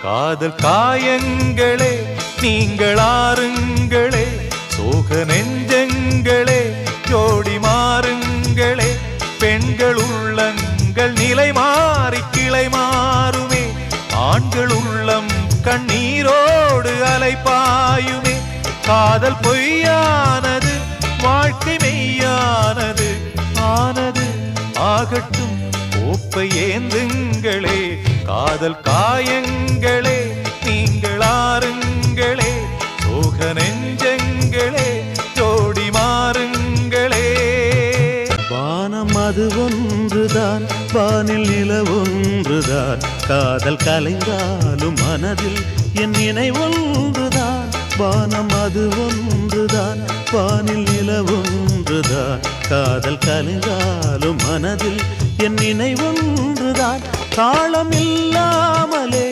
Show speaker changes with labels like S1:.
S1: காதல் காயங்களே நீங்கள் ஆறுங்களே, சோக நெஞ்சங்களே ஜோடி மாறுங்களே. பெண்கள் உள்ளங்கள் நிலை மாறி கிளை மாறுமே, ஆண்கள் உள்ளம் கண்ணீரோடு அலைப்பாயுமே. காதல் பொய்யானது வாழ்க்கை மெய்யானது, ஆனது ஆகட்டும் கோப்பை ஏந்துங்களே. காதல் காயங்களே நீங்கள் ஆறுங்களே, சோக நெஞ்சங்களே ஜோடி மாறுங்களே.
S2: வானம் அது ஒன்றுதான், வானில் நிலவொன்றுதான், காதல் கலைந்தாலும் மனதில் என் நினைவொன்றுதான். வானம் அது ஒன்றுதான், வானில் நிலவொன்றுதான், காதல் கலைந்தாலும் மனதில் என் நினைவொன்றுதான். தாளம் இல்லாமலே